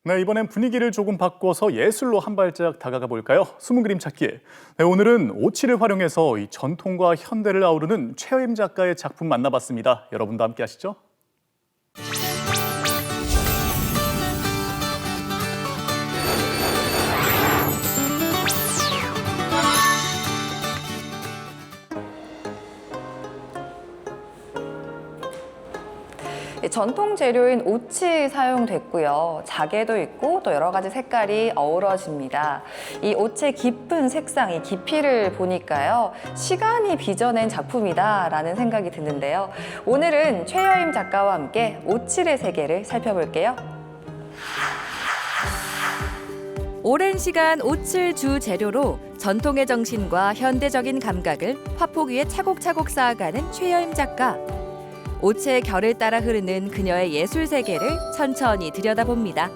네, 이번엔 분위기를 조금 바꿔서 예술로 한 발짝 다가가 볼까요? 숨은 그림 찾기. 네, 오늘은 오칠을 활용해서 이 전통과 현대를 아우르는 최여임 작가의 작품 만나봤습니다. 여러분도 함께 하시죠. 전통 재료인 옷이 사용됐고요. 자개도 있고 또 여러 가지 색깔이 어우러집니다. 이 옷의 깊은 색상, 이 깊이를 보니까요. 시간이 빚어낸 작품이다라는 생각이 드는데요. 오늘은 최여임 작가와 함께 옷칠의 세계를 살펴볼게요. 오랜 시간 옷을 주 재료로 전통의 정신과 현대적인 감각을 화폭 위에 차곡차곡 쌓아가는 최여임 작가. 옷의 결을 따라 흐르는 그녀의 예술 세계를 천천히 들여다봅니다.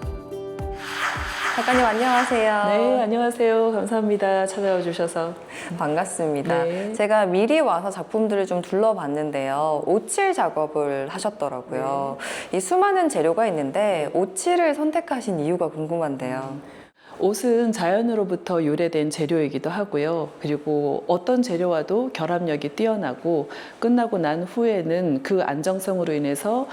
작가님 안녕하세요. 네, 안녕하세요. 감사합니다. 찾아와 주셔서. 반갑습니다. 네. 제가 미리 와서 작품들을 좀 둘러봤는데요. 옷칠 작업을 하셨더라고요. 이 수많은 재료가 있는데 옷칠을 선택하신 이유가 궁금한데요. 옷은 자연으로부터 유래된 재료이기도 하고요. 그리고 어떤 재료와도 결합력이 뛰어나고 끝나고 난 후에는 그 안정성으로 인해서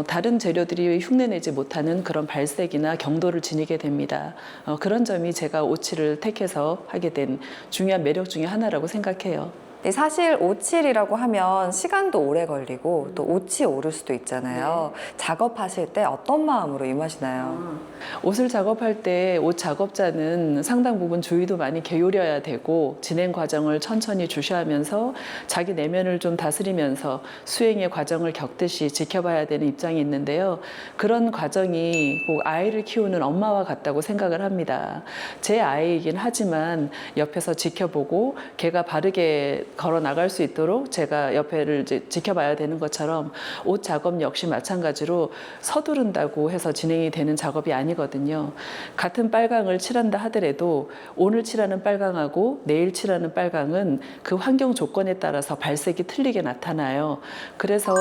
다른 재료들이 흉내내지 못하는 그런 발색이나 경도를 지니게 됩니다. 그런 점이 제가 옷칠을 택해서 하게 된 중요한 매력 중에 하나라고 생각해요. 사실 옷칠이라고 하면 시간도 오래 걸리고 또 옷이 오를 수도 있잖아요. 작업하실 때 어떤 마음으로 임하시나요? 옷을 작업할 때 옷 작업자는 상당 부분 주의도 많이 기울여야 되고 진행 과정을 천천히 주시하면서 자기 내면을 좀 다스리면서 수행의 과정을 겪듯이 지켜봐야 되는 입장이 있는데요. 그런 과정이 꼭 아이를 키우는 엄마와 같다고 생각을 합니다. 제 아이이긴 하지만 옆에서 지켜보고 걔가 바르게 걸어 나갈 수 있도록 제가 옆에를 이제 지켜봐야 되는 것처럼 옷 작업 역시 마찬가지로 서두른다고 해서 진행이 되는 작업이 아니거든요. 같은 빨강을 칠한다 하더라도 오늘 칠하는 빨강하고 내일 칠하는 빨강은 그 환경 조건에 따라서 발색이 틀리게 나타나요. 그래서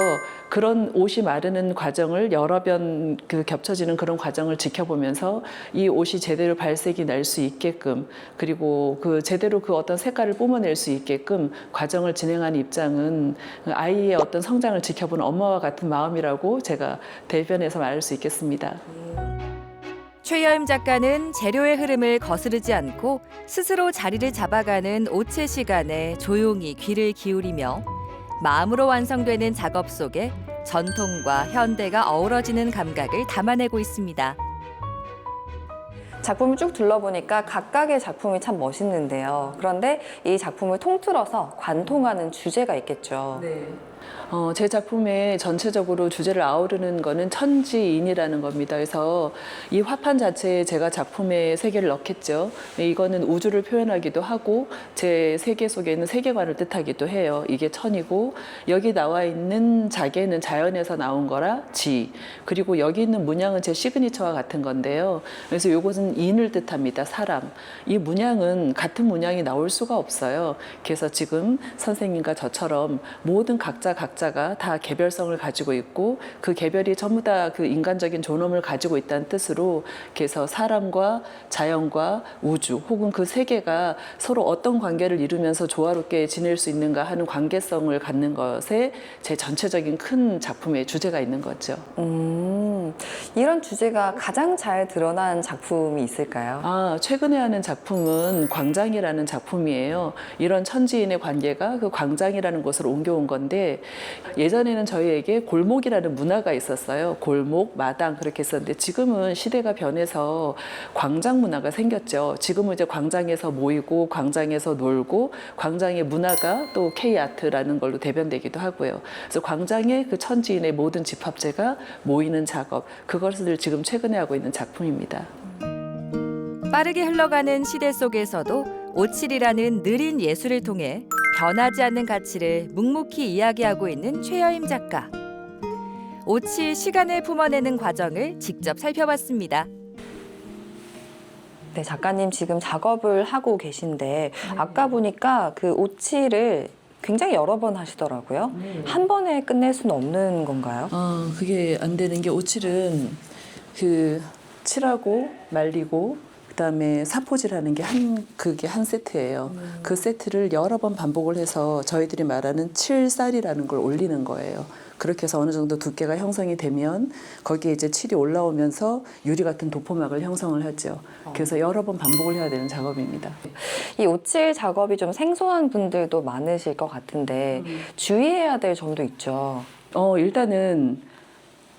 그런 옷이 마르는 과정을 여러 번 겹쳐지는 그런 과정을 지켜보면서 이 옷이 제대로 발색이 날 수 있게끔 그리고 그 제대로 그 어떤 색깔을 뿜어낼 수 있게끔 과정을 진행하는 입장은 아이의 어떤 성장을 지켜보는 엄마와 같은 마음이라고 제가 대변해서 말할 수 있겠습니다. 최여임 작가는 재료의 흐름을 거스르지 않고 스스로 자리를 잡아가는 옷의 시간에 조용히 귀를 기울이며 마음으로 완성되는 작업 속에 전통과 현대가 어우러지는 감각을 담아내고 있습니다. 작품을 쭉 둘러보니까 각각의 작품이 참 멋있는데요. 그런데 이 작품을 통틀어서 관통하는 주제가 있겠죠. 제 작품의 전체적으로 주제를 아우르는 거는 천지인이라는 겁니다. 그래서 이 화판 자체에 제가 작품의 세계를 넣겠죠. 이거는 우주를 표현하기도 하고 제 세계 속에 있는 세계관을 뜻하기도 해요. 이게 천이고 여기 나와 있는 자개는 자연에서 나온 거라 지. 그리고 여기 있는 문양은 제 시그니처와 같은 건데요. 그래서 이것은 인을 뜻합니다. 사람. 이 문양은 같은 문양이 나올 수가 없어요. 그래서 지금 선생님과 저처럼 모든 각자가 다 개별성을 가지고 있고 그 개별이 전부 다 그 인간적인 존엄을 가지고 있다는 뜻으로 그래서 사람과 자연과 우주 혹은 그 세계가 서로 어떤 관계를 이루면서 조화롭게 지낼 수 있는가 하는 관계성을 갖는 것에 제 전체적인 큰 작품의 주제가 있는 거죠. 이런 주제가 가장 잘 드러난 작품이 있을까요? 최근에 하는 작품은 광장이라는 작품이에요. 이런 천지인의 관계가 그 광장이라는 곳으로 옮겨온 건데 예전에는 저희에게 골목이라는 문화가 있었어요. 골목, 마당 그렇게 했었는데 지금은 시대가 변해서 광장 문화가 생겼죠. 지금은 이제 광장에서 모이고 광장에서 놀고 광장의 문화가 또 K아트라는 걸로 대변되기도 하고요. 그래서 광장의 그 천지인의 모든 집합체가 모이는 작업, 그것을 지금 최근에 하고 있는 작품입니다. 빠르게 흘러가는 시대 속에서도 옷칠이라는 느린 예술을 통해 변하지 않는 가치를 묵묵히 이야기하고 있는 최여임 작가. 옷칠 시간을 품어내는 과정을 직접 살펴봤습니다. 네, 작가님 지금 작업을 하고 계신데 아까 보니까 그 옷칠을 굉장히 여러 번 하시더라고요. 한 번에 끝낼 수는 없는 건가요? 그게 안 되는 게 옷칠은 그 칠하고 말리고 그다음에 사포질하는 게 그게 한 세트예요. 그 세트를 여러 번 반복을 해서 저희들이 말하는 칠살이라는 걸 올리는 거예요. 그렇게 해서 어느 정도 두께가 형성이 되면 거기에 이제 칠이 올라오면서 유리 같은 도포막을 형성을 하죠. 그래서 여러 번 반복을 해야 되는 작업입니다. 이 오칠 작업이 좀 생소한 분들도 많으실 것 같은데 주의해야 될 점도 있죠. 일단은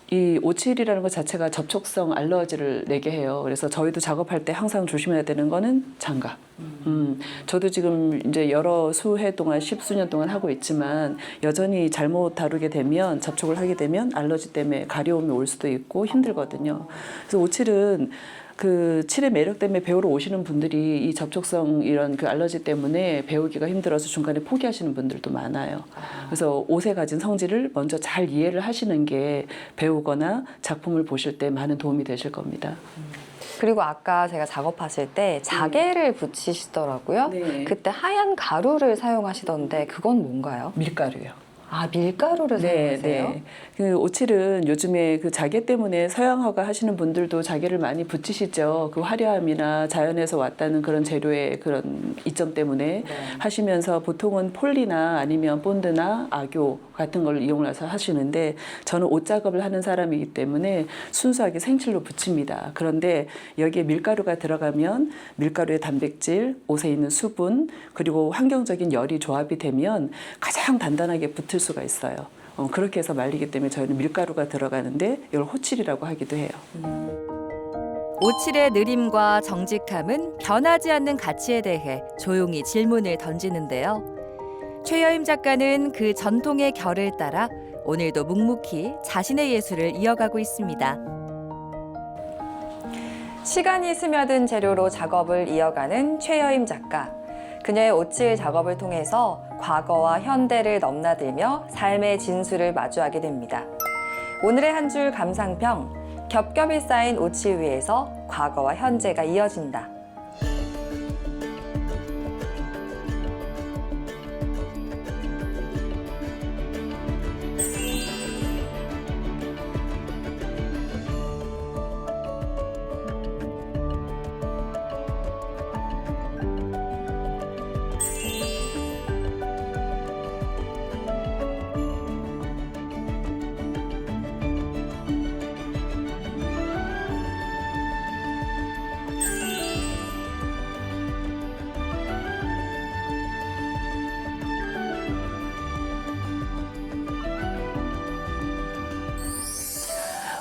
이 오칠이라는 것 자체가 접촉성 알러지를 내게 해요. 그래서 저희도 작업할 때 항상 조심해야 되는 거는 장갑. 저도 지금 이제 여러 수해 동안, 십수년 동안 하고 있지만 여전히 잘못 다루게 되면, 접촉을 하게 되면 알러지 때문에 가려움이 올 수도 있고 힘들거든요. 그래서 오칠은 그 칠의 매력 때문에 배우러 오시는 분들이 이 접촉성 이런 그 알러지 때문에 배우기가 힘들어서 중간에 포기하시는 분들도 많아요. 그래서 옷에 가진 성질을 먼저 잘 이해를 하시는 게 배우거나 작품을 보실 때 많은 도움이 되실 겁니다. 그리고 아까 제가 작업하실 때 자개를 붙이시더라고요. 네. 그때 하얀 가루를 사용하시던데 그건 뭔가요? 밀가루요. 아, 밀가루를 사용하세요? 네. 그 오칠은 요즘에 그 자개 때문에 서양화가 하시는 분들도 자개를 많이 붙이시죠. 그 화려함이나 자연에서 왔다는 그런 재료의 그런 이점 때문에 하시면서 보통은 폴리나 아니면 본드나 악교 같은 걸 이용해서 하시는데 저는 옷 작업을 하는 사람이기 때문에 순수하게 생칠로 붙입니다. 그런데 여기에 밀가루가 들어가면 밀가루의 단백질, 옷에 있는 수분, 그리고 환경적인 열이 조합이 되면 가장 단단하게 붙을 수가 있어요. 그렇게 해서 말리기 때문에 저희는 밀가루가 들어가는데 이걸 호칠이라고 하기도 해요. 오칠의 느림과 정직함은 변하지 않는 가치에 대해 조용히 질문을 던지는데요. 최여임 작가는 그 전통의 결을 따라 오늘도 묵묵히 자신의 예술을 이어가고 있습니다. 시간이 스며든 재료로 작업을 이어가는 최여임 작가. 그녀의 오칠 작업을 통해서 과거와 현대를 넘나들며 삶의 진수를 마주하게 됩니다. 오늘의 한 줄 감상평, 겹겹이 쌓인 오칠 위에서 과거와 현재가 이어진다.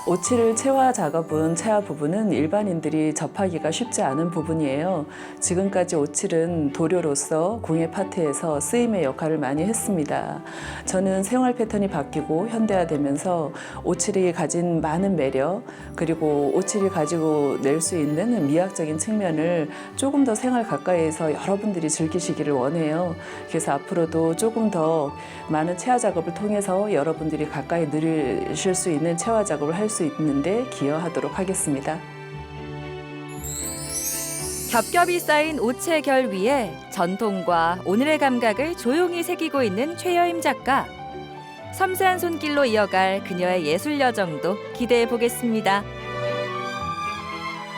오칠 채화 작업은 채화 부분은 일반인들이 접하기가 쉽지 않은 부분이에요. 지금까지 오칠은 도료로서 공예 파트에서 쓰임의 역할을 많이 했습니다. 저는 생활 패턴이 바뀌고 현대화되면서 오칠이 가진 많은 매력, 그리고 오칠이 가지고 낼 수 있는 미학적인 측면을 조금 더 생활 가까이에서 여러분들이 즐기시기를 원해요. 그래서 앞으로도 조금 더 많은 채화 작업을 통해서 여러분들이 가까이 누리실 수 있는 채화 작업을 할 수 있는데 기여하도록 하겠습니다. 겹겹이 쌓인 오체 결 위에 전통과 오늘의 감각을 조용히 새기고 있는 최여임 작가. 섬세한 손길로 이어갈 그녀의 예술 여정도 기대해 보겠습니다.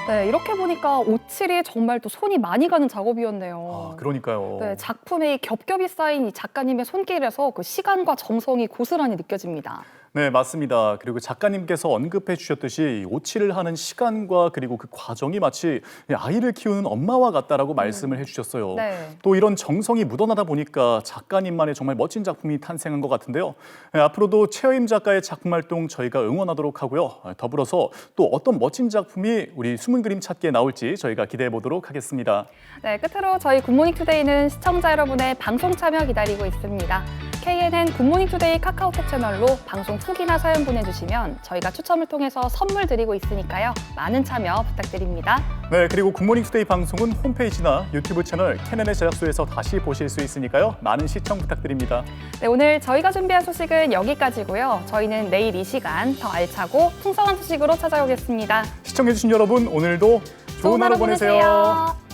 네, 이렇게 보니까 오칠이 정말 또 손이 많이 가는 작업이었네요. 아, 그러니까요. 네, 작품에 겹겹이 쌓인 이 작가님의 손길에서 그 시간과 정성이 고스란히 느껴집니다. 네, 맞습니다. 그리고 작가님께서 언급해 주셨듯이 오칠을 하는 시간과 그리고 그 과정이 마치 아이를 키우는 엄마와 같다라고 말씀을 해주셨어요. 네. 또 이런 정성이 묻어나다 보니까 작가님만의 정말 멋진 작품이 탄생한 것 같은데요. 네, 앞으로도 최여임 작가의 작품 활동 저희가 응원하도록 하고요. 더불어서 또 어떤 멋진 작품이 우리 숨은 그림 찾기에 나올지 저희가 기대해 보도록 하겠습니다. 네, 끝으로 저희 굿모닝 투데이는 시청자 여러분의 방송 참여 기다리고 있습니다. KNN 굿모닝 투데이 카카오톡 채널로 방송 후기나 사연 보내주시면 저희가 추첨을 통해서 선물 드리고 있으니까요. 많은 참여 부탁드립니다. 네, 그리고 굿모닝 투데이 방송은 홈페이지나 유튜브 채널 KNN의 제작소에서 다시 보실 수 있으니까요. 많은 시청 부탁드립니다. 네, 오늘 저희가 준비한 소식은 여기까지고요. 저희는 내일 이 시간 더 알차고 풍성한 소식으로 찾아오겠습니다. 시청해주신 여러분 오늘도 좋은 하루 보내세요.